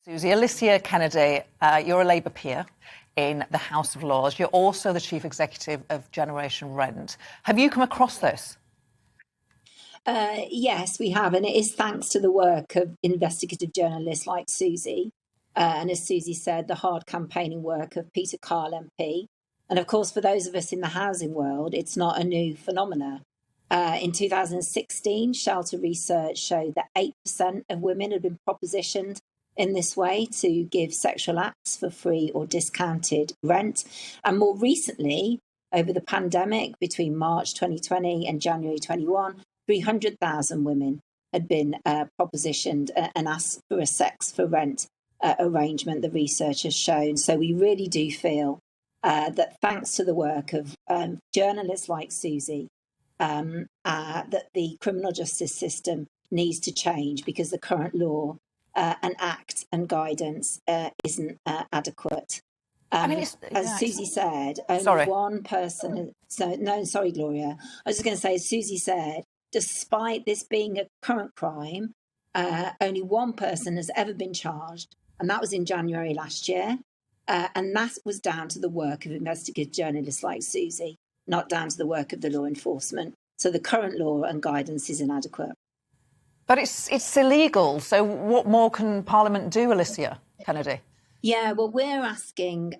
Susie, Alicia Kennedy, you're a Labour peer in the House of Lords. You're also the Chief Executive of Generation Rent. Have you come across this? Yes, we have, and it is thanks to the work of investigative journalists like Susie, and as Susie said, the hard campaigning work of Peter Kyle MP. And of course, for those of us in the housing world, it's not a new phenomena. In 2016, Shelter Research showed that 8% of women had been propositioned in this way to give sexual acts for free or discounted rent. And more recently, over the pandemic, between March 2020 and January 21, 300,000 women had been propositioned and asked for a sex for rent arrangement, the research has shown. So we really do feel that thanks to the work of journalists like Susie, that the criminal justice system needs to change because the current law and act and guidance isn't adequate. As Susie said, only one person. Sorry, Gloria. I was just going to say, as Susie said, despite this being a current crime, only one person has ever been charged, and that was in January last year. And that was down to the work of investigative journalists like Susie, not down to the work of the law enforcement. So the current law and guidance is inadequate. But it's illegal. So what more can Parliament do, Alicia Kennedy? Yeah, well, we're asking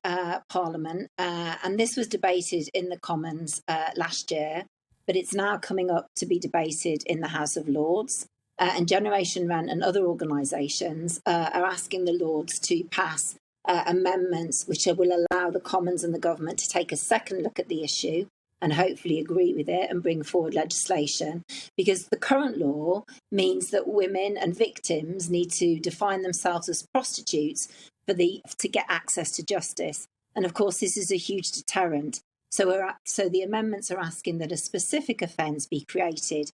Parliament, and this was debated in the Commons last year, but it's now coming up to be debated in the House of Lords. And Generation Rent and other organisations are asking the Lords to pass amendments which will allow the Commons and the government to take a second look at the issue and hopefully agree with it and bring forward legislation, because the current law means that women and victims need to define themselves as prostitutes to get access to justice. And of course, this is a huge deterrent. So the amendments are asking that a specific offence be created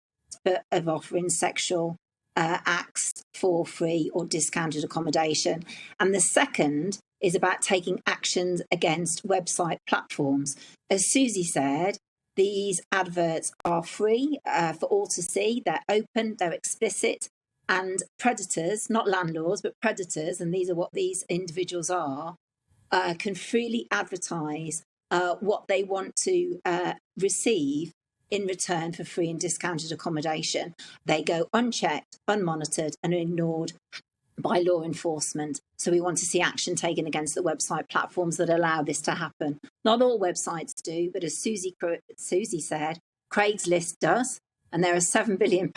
of offering sexual acts for free or discounted accommodation. And the second is about taking actions against website platforms. As Susie said, these adverts are free for all to see. They're open, they're explicit, and predators, not landlords, but predators, and these are what these individuals are, can freely advertise what they want to receive in return for free and discounted accommodation. They go unchecked, unmonitored, and are ignored by law enforcement. So we want to see action taken against the website platforms that allow this to happen. Not all websites do, but as Susie said, Craigslist does. And they're a £7 billion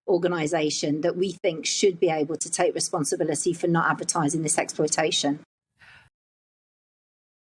organisation that we think should be able to take responsibility for not advertising this exploitation.